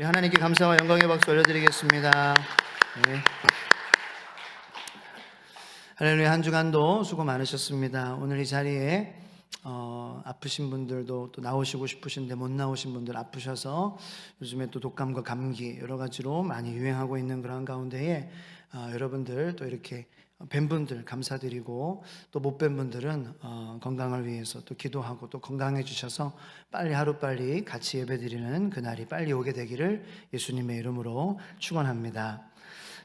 우리 하나님께 감사와 영광의 박수 올려드리겠습니다. 네. 할렐루야. 한 주간도 수고 많으셨습니다. 오늘 이 자리에 아프신 분들도 또 나오시고 싶으신데 못 나오신 분들, 아프셔서 요즘에 또 독감과 감기 여러 가지로 많이 유행하고 있는 그런 가운데에 여러분들 또 이렇게 뵌 분들 감사드리고, 또 못 뵌 분들은 건강을 위해서 또 기도하고 또 건강해 주셔서 빨리 하루빨리 같이 예배드리는 그날이 빨리 오게 되기를 예수님의 이름으로 축원합니다.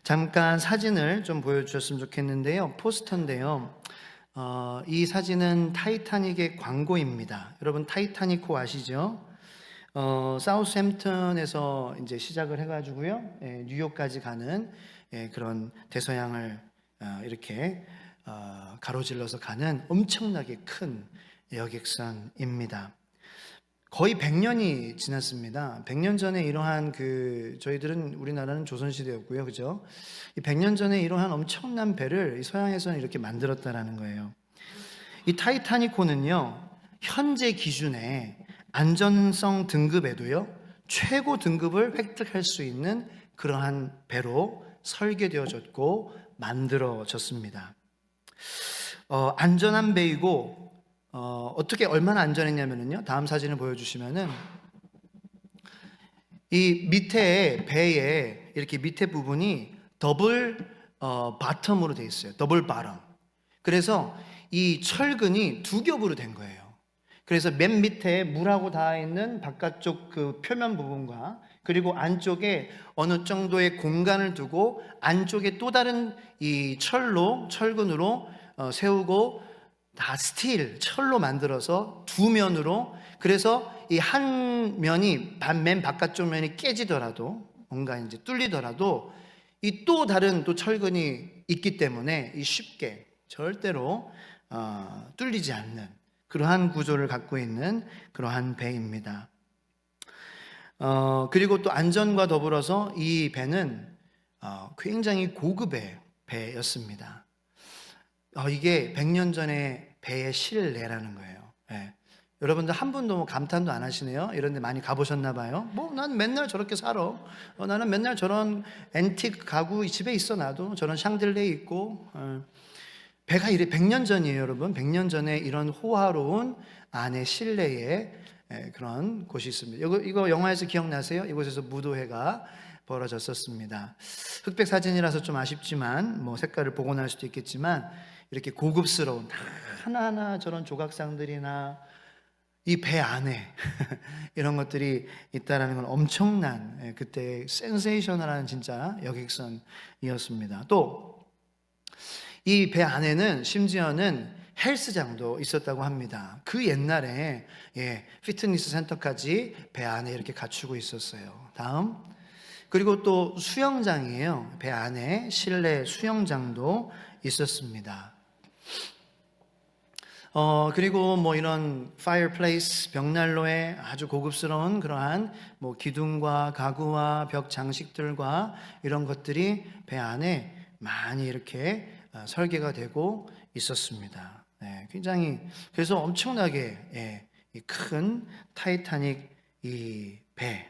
잠깐 사진을 좀 보여주셨으면 좋겠는데요. 포스터인데요. 이 사진은 타이타닉의 광고입니다. 여러분 타이타닉호 아시죠? 사우스햄튼에서 이제 시작을 해가지고요, 뉴욕까지 가는 그런 대서양을 이렇게 가로질러서 가는 엄청나게 큰 여객선입니다. 거의 100년이 지났습니다. 100년 전에 이러한 저희들은 우리나라는 조선시대였고요, 그죠? 이 100년 전에 이러한 엄청난 배를 서양에서는 이렇게 만들었다라는 거예요. 이 타이타닉호는요, 현재 기준의 안전성 등급에도요, 최고 등급을 획득할 수 있는 그러한 배로 설계되어졌고 만들어졌습니다. 안전한 배이고, 어떻게 얼마나 안전했냐면요, 다음 사진을 보여주시면은 이 밑에 배에 이렇게 밑에 부분이 더블 바텀으로 되어 있어요. 더블 바텀. 그래서 이 철근이 두 겹으로 된 거예요. 그래서 맨 밑에 물하고 닿아 있는 바깥쪽 그 표면 부분과, 그리고 안쪽에 어느 정도의 공간을 두고 안쪽에 또 다른 이 철근으로 세우고, 다 스틸, 철로 만들어서 두 면으로, 그래서 이 한 면이 맨 바깥쪽 면이 깨지더라도, 뭔가 이제 뚫리더라도 이 또 다른 또 철근이 있기 때문에 이 쉽게 절대로 뚫리지 않는 그러한 구조를 갖고 있는 그러한 배입니다. 그리고 또 안전과 더불어서 이 배는 굉장히 고급의 배였습니다. 이게 100년 전의 배의 실내라는 거예요. 네. 여러분들 한 분도 감탄도 안 하시네요. 이런 데 많이 가보셨나 봐요. 난 맨날 저렇게 살아. 나는 맨날 저런 앤틱 가구 집에 있어. 나도 저런 샹들레 있고. 배가 이래 100년 전이에요, 여러분. 100년 전에 이런 호화로운 안에 실내에 그런 곳이 있습니다. 이거 영화에서 기억나세요? 이곳에서 무도회가 벌어졌었습니다. 흑백 사진이라서 좀 아쉽지만, 뭐 색깔을 복원할 수도 있겠지만, 이렇게 고급스러운 하나하나 저런 조각상들이나 이 배 안에 이런 것들이 있다라는 건 엄청난, 그때 센세이셔널한 진짜 여객선이었습니다. 또 이 배 안에는 심지어는 헬스장도 있었다고 합니다. 그 옛날에 피트니스 센터까지 배 안에 이렇게 갖추고 있었어요. 다음. 그리고 또 수영장이에요. 배 안에 실내 수영장도 있었습니다. 그리고 뭐 이런 파이어플레이스, 벽난로에 아주 고급스러운 그러한 뭐 기둥과 가구와 벽 장식들과 이런 것들이 배 안에 많이 이렇게 설계가 되고 있었습니다. 굉장히, 그래서 엄청나게 이 큰 타이타닉 이 배.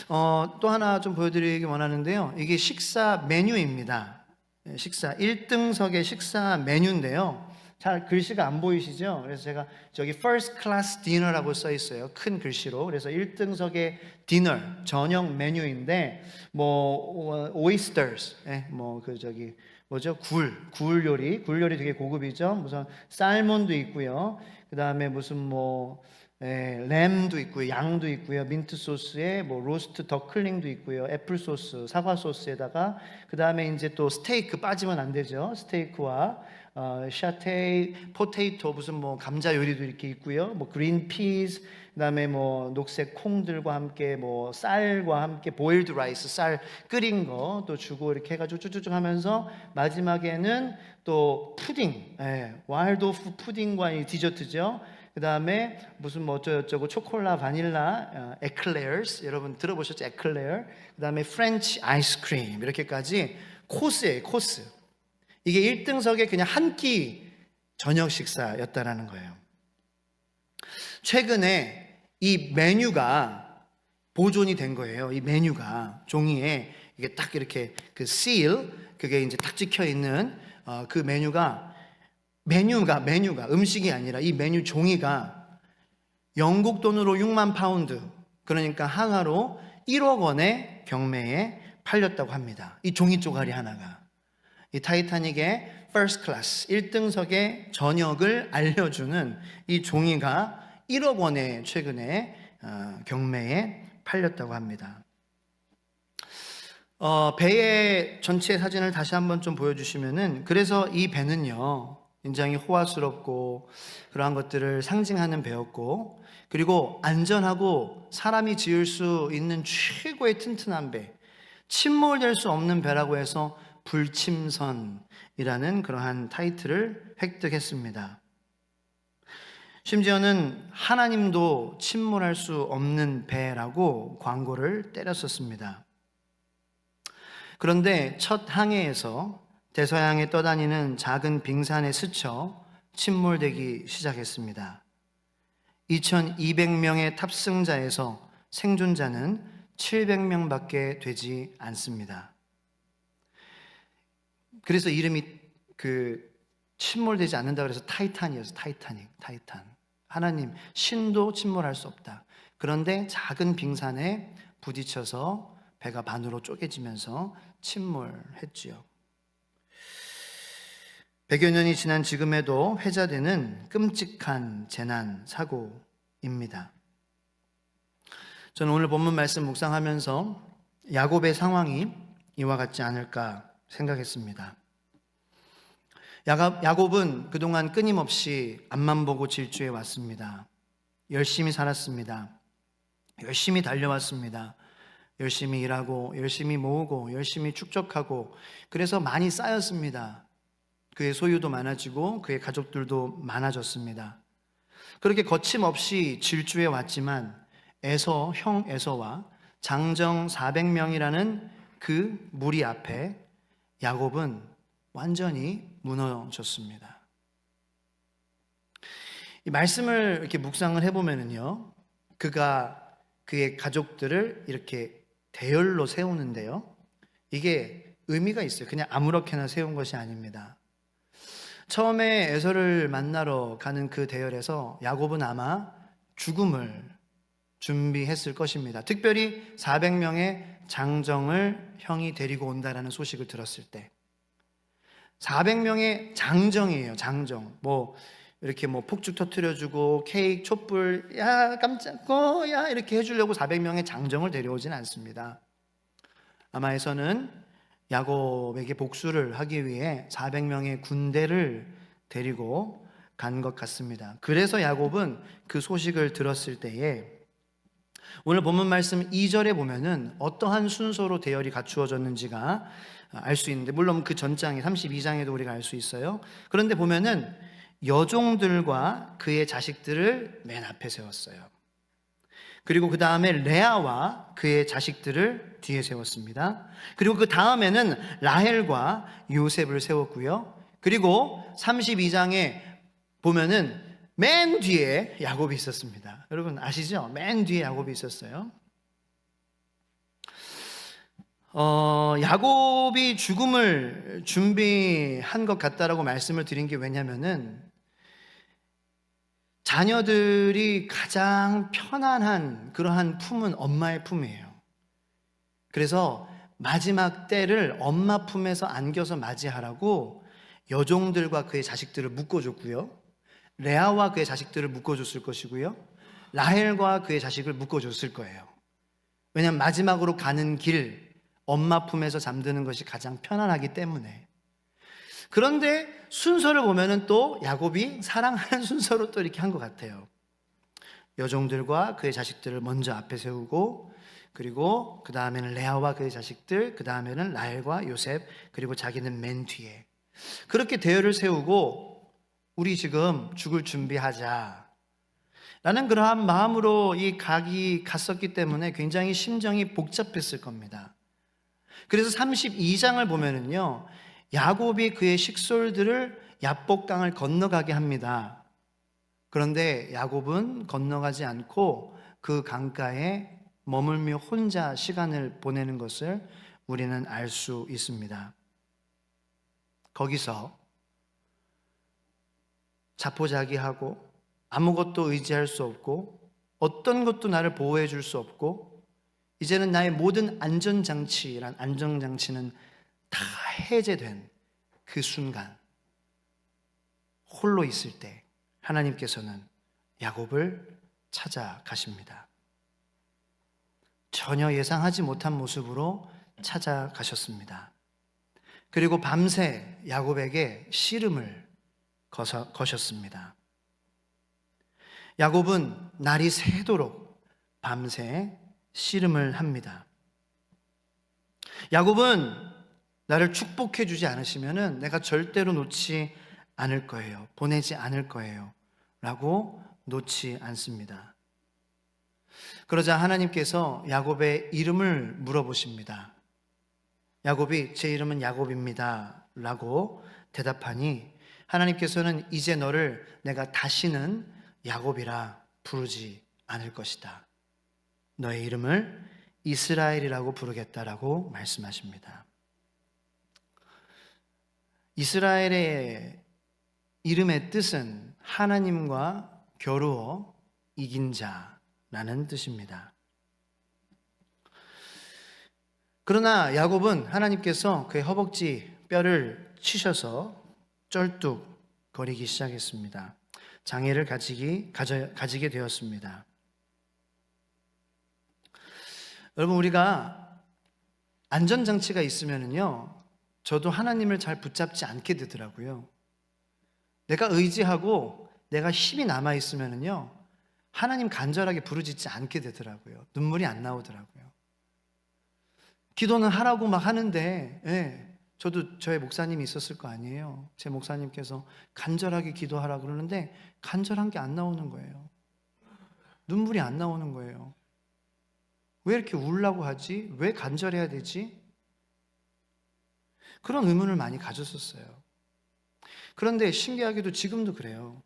또 하나 좀 보여드리기 원하는데요. 이게 식사 메뉴입니다. 식사 1등석의 식사 메뉴인데요. 잘 글씨가 안 보이시죠? 그래서 제가 저기 First Class Dinner라고 써 있어요. 큰 글씨로. 그래서 1등석의 디너, 저녁 메뉴인데, 뭐 oysters, 뭐죠? 굴 요리 되게 고급이죠. 무슨 살몬도 있고요. 그 다음에 무슨 램도 있고요, 양도 있고요, 민트 소스에 뭐 로스트 더클링도 있고요, 애플 소스, 사과 소스에다가, 그 다음에 이제 또 스테이크 빠지면 안 되죠. 스테이크와 샤테이, 포테이토, 무슨 뭐 감자 요리도 이렇게 있고요, 뭐 그린 피스, 그 다음에 뭐 녹색 콩들과 함께 뭐 쌀과 함께 보일드 라이스, 쌀 끓인 거 또 주고 이렇게 해가지고 쭉쭉쭉 하면서 마지막에는 또 푸딩, 와일드오프 푸딩과 이 디저트죠. 그 다음에 무슨 뭐 어쩌고 초콜릿, 바닐라, 에클레어스, 여러분 들어보셨죠? 에클레어. 그 다음에 프렌치 아이스크림, 이렇게까지 코스예요, 코스. 이게 1등석에 그냥 한 끼 저녁 식사였다라는 거예요. 최근에 이 메뉴가 보존이 된 거예요. 이 메뉴가 종이에 이게 딱 이렇게 그 seal 그게 이제 딱 찍혀 있는 그 메뉴가 음식이 아니라 이 메뉴 종이가 영국 돈으로 6만 파운드, 그러니까 한화로 1억 원의 경매에 팔렸다고 합니다. 이 종이 쪼가리 하나가. 이 타이타닉의 first class 1등석의 전역을 알려주는 이 종이가 1억 원에 최근에 경매에 팔렸다고 합니다. 배의 전체 사진을 다시 한번 좀 보여주시면은, 그래서 이 배는요 굉장히 호화스럽고 그러한 것들을 상징하는 배였고, 그리고 안전하고 사람이 지을 수 있는 최고의 튼튼한 배, 침몰될 수 없는 배라고 해서 불침선이라는 그러한 타이틀을 획득했습니다. 심지어는 하나님도 침몰할 수 없는 배라고 광고를 때렸었습니다. 그런데 첫 항해에서 대서양에 떠다니는 작은 빙산에 스쳐 침몰되기 시작했습니다. 2200명의 탑승자에서 생존자는 700명밖에 되지 않습니다. 그래서 이름이 침몰되지 않는다 그래서 타이탄이었어요. 타이탄. 하나님, 신도 침몰할 수 없다. 그런데 작은 빙산에 부딪혀서 배가 반으로 쪼개지면서 침몰했지요. 100여 년이 지난 지금에도 회자되는 끔찍한 재난 사고입니다. 저는 오늘 본문 말씀 묵상하면서 야곱의 상황이 이와 같지 않을까 생각했습니다. 야곱은 그동안 끊임없이 앞만 보고 질주해 왔습니다. 열심히 살았습니다. 열심히 달려왔습니다. 열심히 일하고 열심히 모으고 열심히 축적하고, 그래서 많이 쌓였습니다. 그의 소유도 많아지고 그의 가족들도 많아졌습니다. 그렇게 거침없이 질주해 왔지만 형 에서와 장정 400명이라는 그 무리 앞에 야곱은 완전히 무너졌습니다. 이 말씀을 이렇게 묵상을 해보면요, 그가 그의 가족들을 이렇게 대열로 세우는데요, 이게 의미가 있어요. 그냥 아무렇게나 세운 것이 아닙니다. 처음에 에서를 만나러 가는 그 대열에서 야곱은 아마 죽음을 준비했을 것입니다. 특별히 400명의 장정을 형이 데리고 온다라는 소식을 들었을 때, 400명의 장정이에요. 장정. 이렇게 폭죽 터뜨려주고 케이크, 촛불, 야 깜짝고 야 이렇게 해주려고 400명의 장정을 데려오진 않습니다. 아마 에서는 야곱에게 복수를 하기 위해 400명의 군대를 데리고 간 것 같습니다. 그래서 야곱은 그 소식을 들었을 때에, 오늘 본문 말씀 2절에 보면은 어떠한 순서로 대열이 갖추어졌는지가 알 수 있는데, 물론 그 전장에 32장에도 우리가 알 수 있어요. 그런데 보면은 여종들과 그의 자식들을 맨 앞에 세웠어요. 그리고 그 다음에 레아와 그의 자식들을 뒤에 세웠습니다. 그리고 그 다음에는 라헬과 요셉을 세웠고요. 그리고 32장에 보면은 맨 뒤에 야곱이 있었습니다. 여러분 아시죠? 맨 뒤에 야곱이 있었어요. 야곱이 죽음을 준비한 것 같다라고 말씀을 드린 게 왜냐면은, 자녀들이 가장 편안한 그러한 품은 엄마의 품이에요. 그래서 마지막 때를 엄마 품에서 안겨서 맞이하라고 여종들과 그의 자식들을 묶어줬고요, 레아와 그의 자식들을 묶어줬을 것이고요, 라헬과 그의 자식을 묶어줬을 거예요. 왜냐하면 마지막으로 가는 길, 엄마 품에서 잠드는 것이 가장 편안하기 때문에. 그런데 순서를 보면은 또 야곱이 사랑하는 순서로 또 이렇게 한 것 같아요. 여종들과 그의 자식들을 먼저 앞에 세우고, 그리고 그 다음에는 레아와 그의 자식들, 그 다음에는 라헬과 요셉, 그리고 자기는 맨 뒤에. 그렇게 대열을 세우고 우리 지금 죽을 준비하자 라는 그러한 마음으로 이 각이 갔었기 때문에 굉장히 심정이 복잡했을 겁니다. 그래서 32장을 보면은요, 야곱이 그의 식솔들을 야복강을 건너가게 합니다. 그런데 야곱은 건너가지 않고 그 강가에 머물며 혼자 시간을 보내는 것을 우리는 알 수 있습니다. 거기서 자포자기하고 아무것도 의지할 수 없고 어떤 것도 나를 보호해 줄 수 없고 이제는 나의 모든 안전장치는 다 해제된 그 순간 홀로 있을 때 하나님께서는 야곱을 찾아가십니다. 전혀 예상하지 못한 모습으로 찾아가셨습니다. 그리고 밤새 야곱에게 씨름을 거셨습니다. 야곱은 날이 새도록 밤새 씨름을 합니다. 야곱은 나를 축복해 주지 않으시면은 내가 절대로 놓지 않을 거예요. 보내지 않을 거예요. 라고 놓지 않습니다. 그러자 하나님께서 야곱의 이름을 물어보십니다. 야곱이 제 이름은 야곱입니다. 라고 대답하니 하나님께서는 이제 너를 내가 다시는 야곱이라 부르지 않을 것이다. 너의 이름을 이스라엘이라고 부르겠다라고 말씀하십니다. 이스라엘의 이름의 뜻은 하나님과 겨루어 이긴 자라는 뜻입니다. 그러나 야곱은 하나님께서 그의 허벅지 뼈를 치셔서 쩔뚝거리기 시작했습니다. 장애를 가지게 되었습니다. 여러분, 우리가 안전장치가 있으면은요, 저도 하나님을 잘 붙잡지 않게 되더라고요. 내가 의지하고 내가 힘이 남아있으면은요, 하나님 간절하게 부르짖지 않게 되더라고요. 눈물이 안 나오더라고요. 기도는 하라고 막 하는데, 저도 저의 목사님이 있었을 거 아니에요. 제 목사님께서 간절하게 기도하라 그러는데 간절한 게 안 나오는 거예요. 눈물이 안 나오는 거예요. 왜 이렇게 울라고 하지? 왜 간절해야 되지? 그런 의문을 많이 가졌었어요. 그런데 신기하게도 지금도 그래요.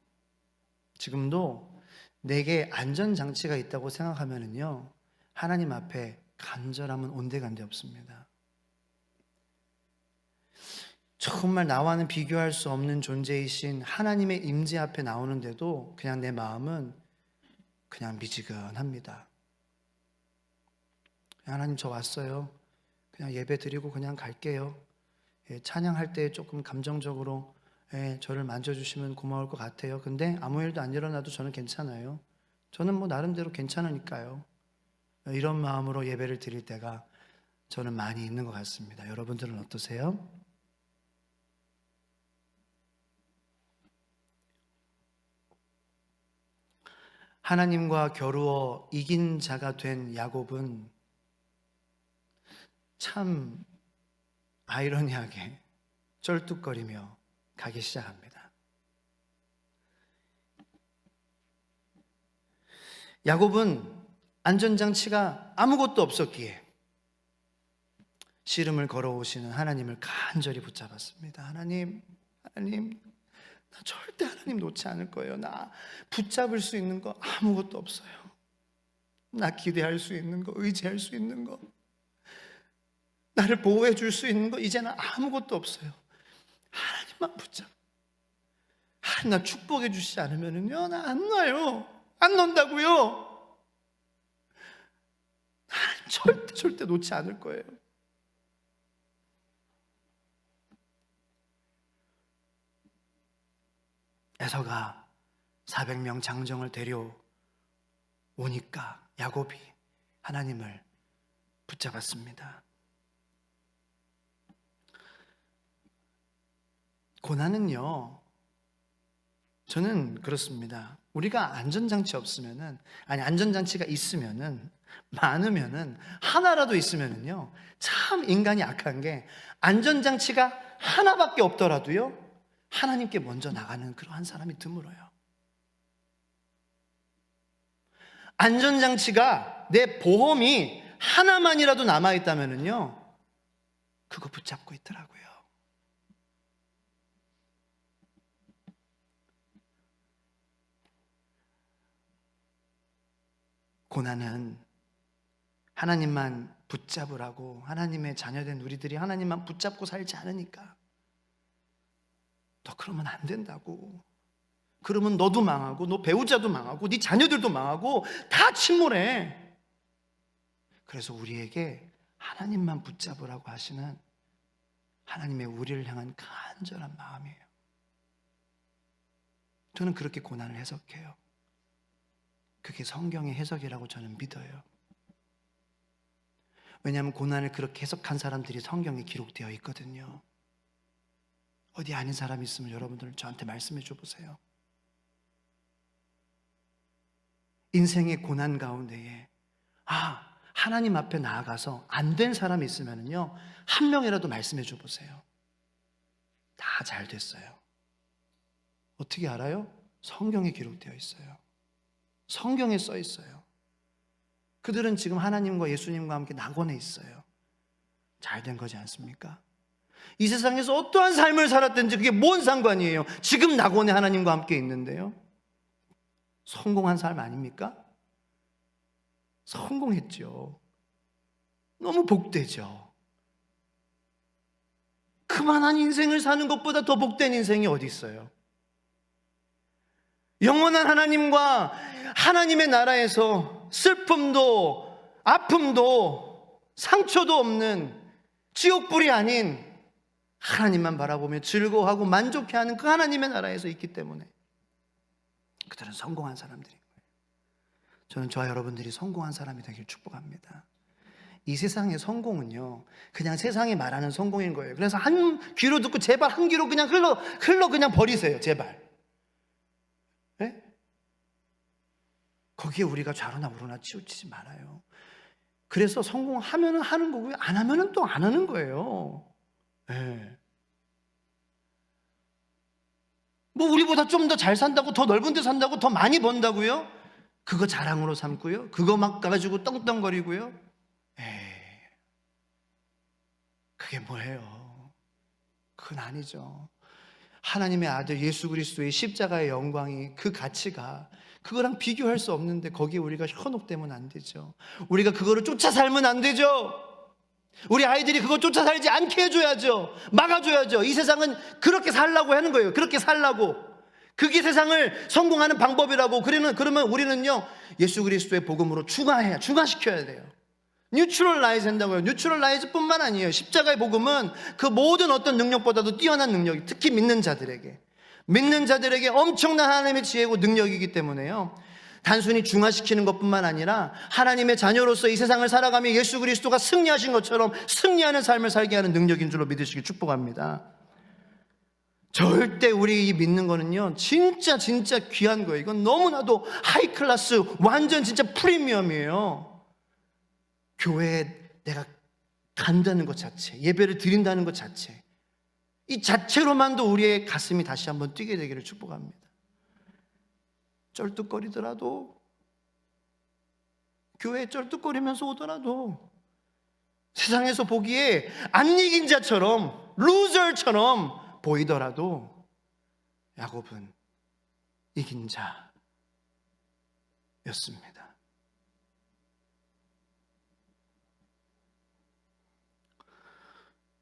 지금도 내게 안전장치가 있다고 생각하면은요, 하나님 앞에 간절함은 온데간데 없습니다. 정말 나와는 비교할 수 없는 존재이신 하나님의 임재 앞에 나오는데도 그냥 내 마음은 그냥 미지근합니다. 하나님, 저 왔어요. 그냥 예배 드리고 그냥 갈게요. 찬양할 때 조금 감정적으로 저를 만져주시면 고마울 것 같아요. 근데 아무 일도 안 일어나도 저는 괜찮아요. 저는 뭐 나름대로 괜찮으니까요. 이런 마음으로 예배를 드릴 때가 저는 많이 있는 것 같습니다. 여러분들은 어떠세요? 하나님과 겨루어 이긴 자가 된 야곱은 참 아이러니하게 쩔뚝거리며 가기 시작합니다. 야곱은 안전장치가 아무것도 없었기에 씨름을 걸어오시는 하나님을 간절히 붙잡았습니다. 하나님, 나 절대 하나님 놓지 않을 거예요. 나 붙잡을 수 있는 거 아무것도 없어요. 나 기대할 수 있는 거, 의지할 수 있는 거, 나를 보호해 줄 수 있는 거 이제는 아무것도 없어요. 하나님만 붙잡. 하나님 나 축복해 주시지 않으면은요, 나 안 놔요. 안 논다고요. 하나님 절대 놓지 않을 거예요. 에서가 400명 장정을 데려오니까 야곱이 하나님을 붙잡았습니다. 고난은요, 저는 그렇습니다. 우리가 안전장치가 있으면은, 많으면은, 하나라도 있으면은요, 참 인간이 악한 게 안전장치가 하나밖에 없더라도요, 하나님께 먼저 나가는 그러한 사람이 드물어요. 안전장치가 내 보험이 하나만이라도 남아있다면은요, 그거 붙잡고 있더라고요. 고난은 하나님만 붙잡으라고, 하나님의 자녀된 우리들이 하나님만 붙잡고 살지 않으니까 너 그러면 안 된다고. 그러면 너도 망하고 너 배우자도 망하고 네 자녀들도 망하고 다 침몰해. 그래서 우리에게 하나님만 붙잡으라고 하시는 하나님의 우리를 향한 간절한 마음이에요. 저는 그렇게 고난을 해석해요. 그게 성경의 해석이라고 저는 믿어요. 왜냐하면 고난을 그렇게 해석한 사람들이 성경에 기록되어 있거든요. 어디 아닌 사람이 있으면 여러분들 저한테 말씀해 줘 보세요. 인생의 고난 가운데에 하나님 앞에 나아가서 안 된 사람이 있으면요, 한 명이라도 말씀해 줘 보세요. 다 잘 됐어요. 어떻게 알아요? 성경에 기록되어 있어요. 성경에 써 있어요. 그들은 지금 하나님과 예수님과 함께 낙원에 있어요. 잘 된 거지 않습니까? 이 세상에서 어떠한 삶을 살았든지 그게 뭔 상관이에요? 지금 낙원에 하나님과 함께 있는데요. 성공한 삶 아닙니까? 성공했죠. 너무 복되죠. 그만한 인생을 사는 것보다 더 복된 인생이 어디 있어요? 영원한 하나님과 하나님의 나라에서 슬픔도 아픔도 상처도 없는 지옥불이 아닌 하나님만 바라보며 즐거워하고 만족해하는 그 하나님의 나라에서 있기 때문에 그들은 성공한 사람들인 거예요. 저는 저와 여러분들이 성공한 사람이 되길 축복합니다. 이 세상의 성공은요, 그냥 세상이 말하는 성공인 거예요. 그래서 한 귀로 듣고 제발 한 귀로 그냥 흘러 그냥 버리세요. 제발. 네? 거기에 우리가 좌로나 우로나 치우치지 말아요. 그래서 성공하면은 하는 거고요, 안 하면은 또 안 하는 거예요. 네. 뭐 우리보다 좀 더 잘 산다고, 더 넓은 데 산다고, 더 많이 번다고요? 그거 자랑으로 삼고요, 그거 막 가지고 떵떵거리고요. 그게 뭐예요? 그건 아니죠. 하나님의 아들 예수 그리스도의 십자가의 영광이, 그 가치가 그거랑 비교할 수 없는데 거기에 우리가 현혹되면 안 되죠. 우리가 그거를 쫓아 살면 안 되죠. 우리 아이들이 그거 쫓아 살지 않게 해줘야죠. 막아줘야죠. 이 세상은 그렇게 살라고 하는 거예요. 그렇게 살라고. 그게 세상을 성공하는 방법이라고. 그러면 우리는요, 예수 그리스도의 복음으로 중화시켜야 돼요. 뉴트럴라이즈 한다고요. 뉴트럴라이즈 뿐만 아니에요. 십자가의 복음은 그 모든 어떤 능력보다도 뛰어난 능력이, 특히 믿는 자들에게 엄청난 하나님의 지혜고 능력이기 때문에요, 단순히 중화시키는 것뿐만 아니라 하나님의 자녀로서 이 세상을 살아가며 예수 그리스도가 승리하신 것처럼 승리하는 삶을 살게 하는 능력인 줄로 믿으시길 축복합니다. 절대 우리 이 믿는 거는요, 진짜 귀한 거예요. 이건 너무나도 하이클래스, 완전 진짜 프리미엄이에요. 교회에 내가 간다는 것 자체, 예배를 드린다는 것 자체, 이 자체로만도 우리의 가슴이 다시 한번 뛰게 되기를 축복합니다. 쩔뚝거리더라도, 교회에 쩔뚝거리면서 오더라도, 세상에서 보기에 안 이긴 자처럼, 루저처럼 보이더라도 야곱은 이긴 자였습니다.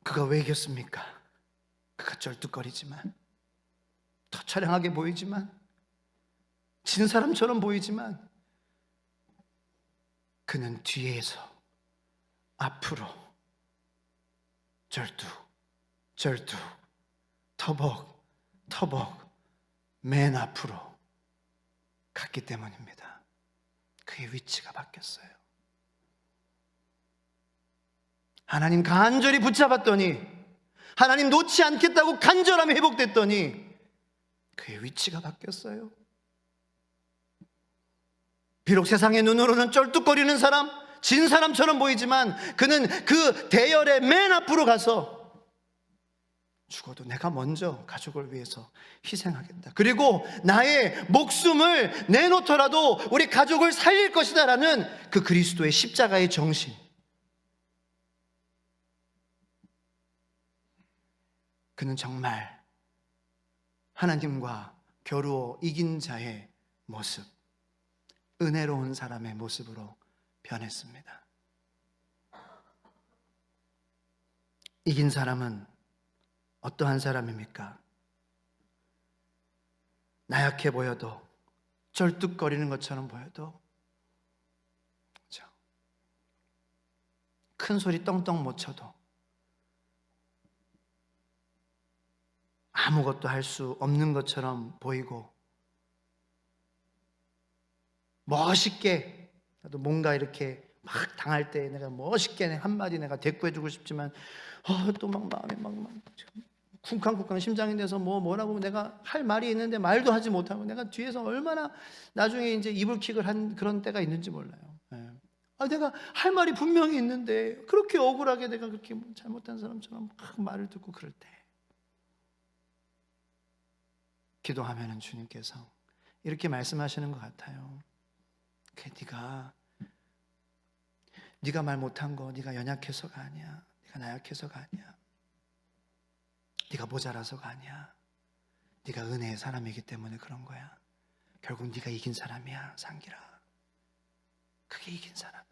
그가 왜 이겼습니까? 그가 쩔뚝거리지만, 더 처량하게 보이지만, 진 사람처럼 보이지만, 그는 뒤에서 앞으로 절뚝 터벅 맨 앞으로 갔기 때문입니다. 그의 위치가 바뀌었어요. 하나님 간절히 붙잡았더니, 하나님 놓지 않겠다고 간절함이 회복됐더니 그의 위치가 바뀌었어요. 비록 세상의 눈으로는 쩔뚝거리는 사람, 진 사람처럼 보이지만 그는 그 대열의 맨 앞으로 가서 죽어도 내가 먼저 가족을 위해서 희생하겠다, 그리고 나의 목숨을 내놓더라도 우리 가족을 살릴 것이다 라는 그 그리스도의 십자가의 정신, 그는 정말 하나님과 겨루어 이긴 자의 모습, 은혜로운 사람의 모습으로 변했습니다. 이긴 사람은 어떠한 사람입니까? 나약해 보여도, 쩔뚝거리는 것처럼 보여도, 그렇죠? 큰 소리 떵떵 못 쳐도, 아무것도 할 수 없는 것처럼 보이고, 멋있게, 나도 뭔가 이렇게 막 당할 때 내가 멋있게 한마디 내가 대꾸해주고 싶지만, 또 막 마음이 막 쿵쾅쿵쾅 심장이 돼서 뭐라고 내가 할 말이 있는데 말도 하지 못하고, 내가 뒤에서 얼마나 나중에 이제 이불킥을 한 그런 때가 있는지 몰라요. 내가 할 말이 분명히 있는데 그렇게 억울하게 내가 그렇게 잘못한 사람처럼 막 말을 듣고 그럴 때, 기도하면은 주님께서 이렇게 말씀하시는 것 같아요. 네가 말 못한 거 네가 연약해서가 아니야. 네가 나약해서가 아니야. 네가 모자라서가 아니야. 네가 은혜의 사람이기 때문에 그런 거야. 결국 네가 이긴 사람이야, 상기라. 그게 이긴 사람이야.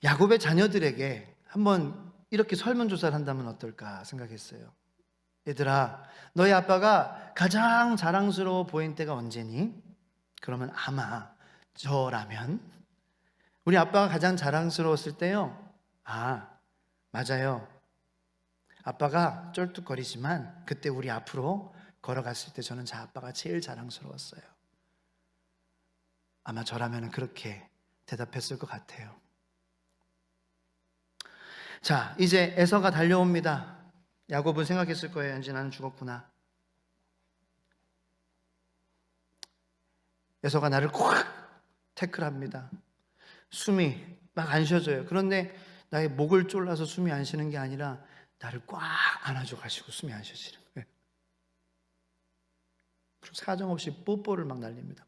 야곱의 자녀들에게 한번 이렇게 설문조사를 한다면 어떨까 생각했어요. 얘들아, 너희 아빠가 가장 자랑스러워 보인 때가 언제니? 그러면 아마 저라면 우리 아빠가 가장 자랑스러웠을 때요, 맞아요, 아빠가 쩔뚝거리지만 그때 우리 앞으로 걸어갔을 때 저는 제 아빠가 제일 자랑스러웠어요. 아마 저라면 그렇게 대답했을 것 같아요. 자, 이제 에서가 달려옵니다. 야곱은 생각했을 거예요. 이제 나는 죽었구나. 에서가 나를 꽉 태클합니다. 숨이 막 안 쉬어져요. 그런데 나의 목을 졸라서 숨이 안 쉬는 게 아니라 나를 꽉 안아줘 가지고 숨이 안 쉬어지는 거예요. 그리고 사정없이 뽀뽀를 막 날립니다.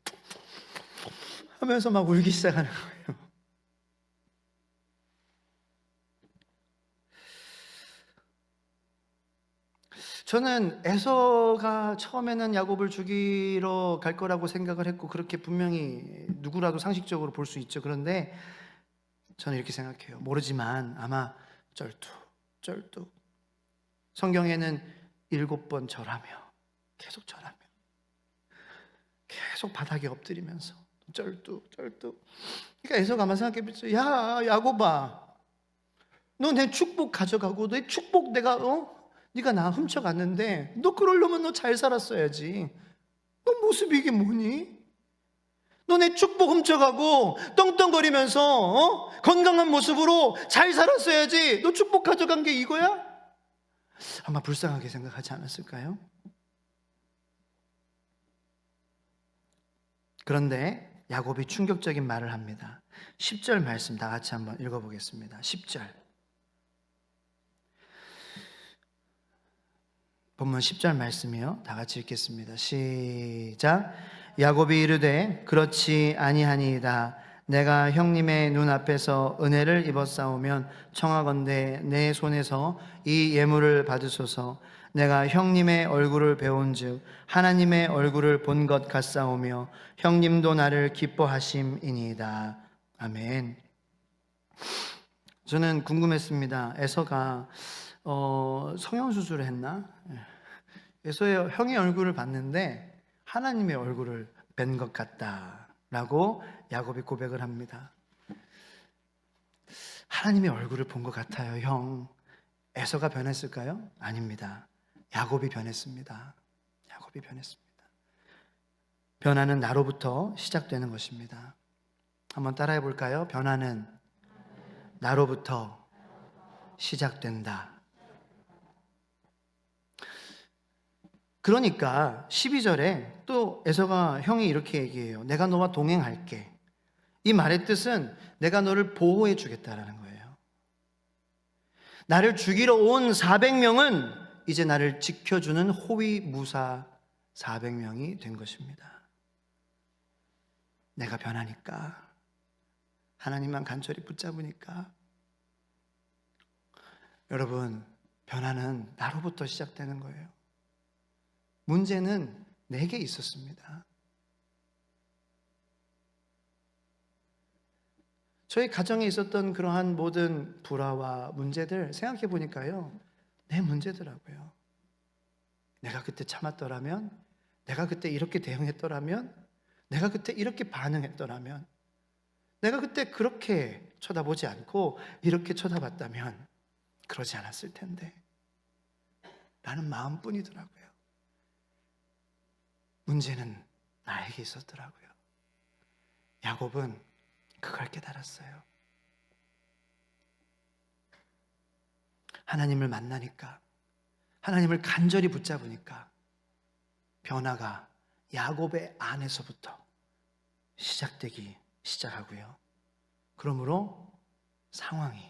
하면서 막 울기 시작하는 거예요. 저는 에서가 처음에는 야곱을 죽이러 갈 거라고 생각을 했고, 그렇게 분명히 누구라도 상식적으로 볼 수 있죠. 그런데 저는 이렇게 생각해요. 모르지만 아마 쩔뚝 성경에는 7번 절하며, 계속 절하며, 계속 바닥에 엎드리면서 쩔뚝. 그러니까 에서가 아마 생각해봤어요. 야, 야곱아, 너 내 축복 가져가고 내 축복 내가 네가 나 훔쳐갔는데 너 그러려면 너 잘 살았어야지. 너 모습이 이게 뭐니? 너 내 축복 훔쳐가고 떵떵거리면서 건강한 모습으로 잘 살았어야지. 너 축복 가져간 게 이거야? 아마 불쌍하게 생각하지 않았을까요? 그런데 야곱이 충격적인 말을 합니다. 10절 말씀 다 같이 한번 읽어보겠습니다. 10절 본문 10절 말씀이요. 다 같이 읽겠습니다. 시작. 야곱이 이르되 그렇지 아니하니이다. 내가 형님의 눈앞에서 은혜를 입었사오면 청하건대 내 손에서 이 예물을 받으소서. 내가 형님의 얼굴을 배운즉 하나님의 얼굴을 본 것 같사오며 형님도 나를 기뻐하심이니이다. 아멘. 저는 궁금했습니다. 에서가 성형수술을 했나? 에서의 형의 얼굴을 봤는데 하나님의 얼굴을 뵌 것 같다라고 야곱이 고백을 합니다. 하나님의 얼굴을 본 것 같아요, 형. 에서가 변했을까요? 아닙니다. 야곱이 변했습니다. 야곱이 변했습니다. 변화는 나로부터 시작되는 것입니다. 한번 따라해 볼까요? 변화는 나로부터 시작된다. 그러니까 12절에 또 에서가 형이 이렇게 얘기해요. 내가 너와 동행할게. 이 말의 뜻은 내가 너를 보호해 주겠다라는 거예요. 나를 죽이러 온 400명은 이제 나를 지켜주는 호위 무사 400명이 된 것입니다. 내가 변하니까, 하나님만 간절히 붙잡으니까. 여러분, 변화는 나로부터 시작되는 거예요. 문제는 내게 있었습니다. 저희 가정에 있었던 그러한 모든 불화와 문제들 생각해 보니까요, 내 문제더라고요. 내가 그때 참았더라면, 내가 그때 이렇게 대응했더라면, 내가 그때 이렇게 반응했더라면, 내가 그때 그렇게 쳐다보지 않고 이렇게 쳐다봤다면 그러지 않았을 텐데 라는 마음뿐이더라고요. 문제는 나에게 있었더라고요. 야곱은 그걸 깨달았어요. 하나님을 만나니까, 하나님을 간절히 붙잡으니까 변화가 야곱의 안에서부터 시작되기 시작하고요. 그러므로 상황이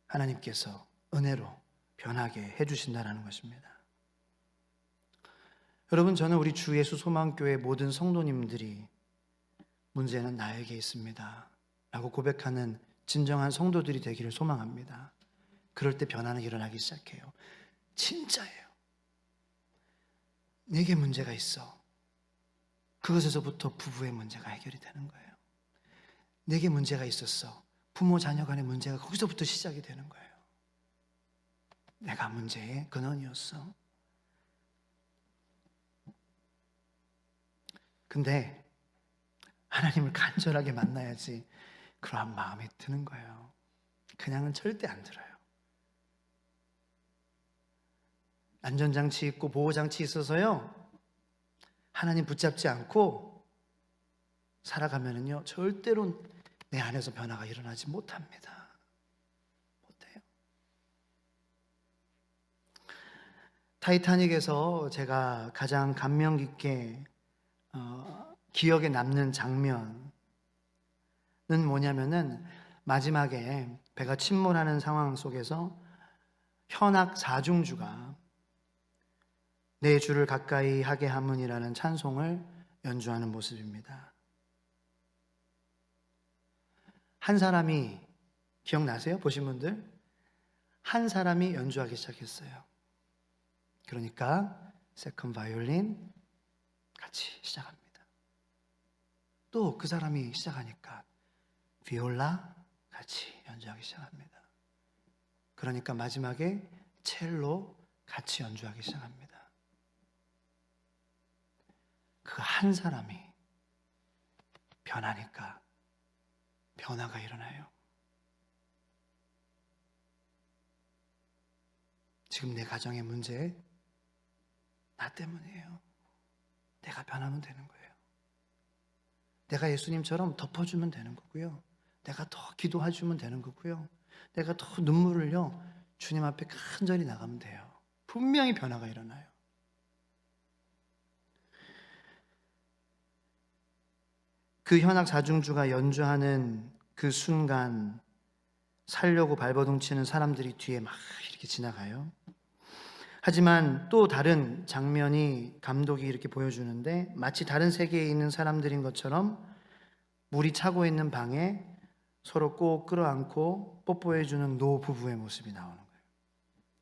하나님께서 은혜로 변하게 해주신다는 것입니다. 여러분, 저는 우리 주 예수 소망교회 모든 성도님들이 문제는 나에게 있습니다 라고 고백하는 진정한 성도들이 되기를 소망합니다. 그럴 때 변화는 일어나기 시작해요. 진짜예요. 내게 문제가 있어. 그것에서부터 부부의 문제가 해결이 되는 거예요. 내게 문제가 있었어. 부모 자녀 간의 문제가 거기서부터 시작이 되는 거예요. 내가 문제의 근원이었어. 근데 하나님을 간절하게 만나야지 그러한 마음이 드는 거예요. 그냥은 절대 안 들어요. 안전장치 있고 보호장치 있어서요, 하나님 붙잡지 않고 살아가면은요, 절대로 내 안에서 변화가 일어나지 못합니다. 못해요. 타이타닉에서 제가 가장 감명 깊게 기억에 남는 장면은 뭐냐면은, 마지막에 배가 침몰하는 상황 속에서 현악 사중주가 내 주를 가까이 하게 함은이라는 찬송을 연주하는 모습입니다. 한 사람이, 기억나세요? 보신 분들? 한 사람이 연주하기 시작했어요. 그러니까 세컨 바이올린 같이 시작합니다. 또 그 사람이 시작하니까 비올라 같이 연주하기 시작합니다. 그러니까 마지막에 첼로 같이 연주하기 시작합니다. 그 한 사람이 변하니까 변화가 일어나요. 지금 내 가정의 문제, 나 때문이에요. 내가 변하면 되는 거예요. 내가 예수님처럼 덮어주면 되는 거고요. 내가 더 기도해주면 되는 거고요. 내가 더 눈물을 흘려 주님 앞에 간절히 나가면 돼요. 분명히 변화가 일어나요. 그 현악 사중주가 연주하는 그 순간 살려고 발버둥 치는 사람들이 뒤에 막 이렇게 지나가요. 하지만 또 다른 장면이 감독이 이렇게 보여주는데, 마치 다른 세계에 있는 사람들인 것처럼 물이 차고 있는 방에 서로 꼭 끌어안고 뽀뽀해주는 노부부의 모습이 나오는 거예요.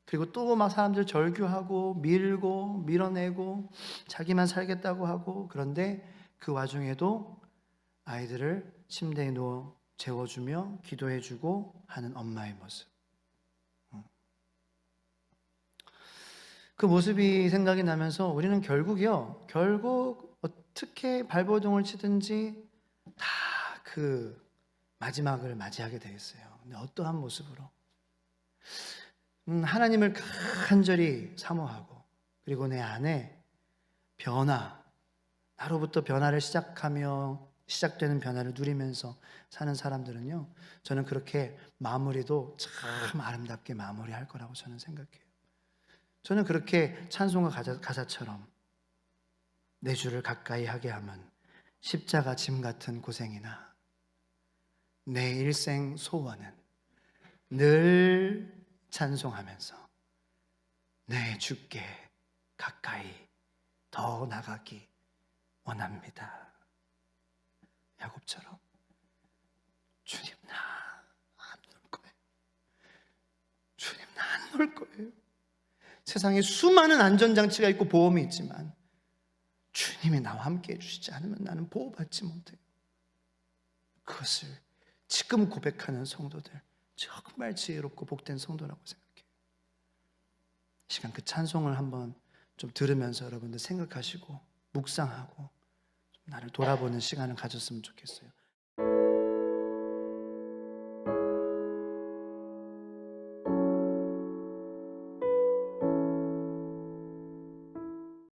그리고 또 막 사람들 절규하고 밀고 밀어내고 자기만 살겠다고 하고, 그런데 그 와중에도 아이들을 침대에 누워 재워주며 기도해주고 하는 엄마의 모습. 그 모습이 생각이 나면서 우리는 결국 어떻게 발버둥을 치든지 다 그 마지막을 맞이하게 되겠어요. 근데 어떠한 모습으로? 하나님을 간절히 사모하고, 그리고 내 안에 나로부터 변화를 시작되는 변화를 누리면서 사는 사람들은요, 저는 그렇게 마무리도 참 아름답게 마무리할 거라고 저는 생각해요. 저는 그렇게 찬송가 가사처럼 내 주를 가까이 하게 하면 십자가 짐 같은 고생이나 내 일생 소원은 늘 찬송하면서 내 주께 가까이 더 나가기 원합니다. 야곱처럼 주님 나 안 놀 거예요. 주님 나 안 놀 거예요. 세상에 수많은 안전장치가 있고 보험이 있지만 주님이 나와 함께 해주시지 않으면 나는 보호받지 못해요. 그것을 지금 고백하는 성도들 정말 지혜롭고 복된 성도라고 생각해요. 시간 그 찬송을 한번 좀 들으면서 여러분들 생각하시고 묵상하고 좀 나를 돌아보는 시간을 가졌으면 좋겠어요.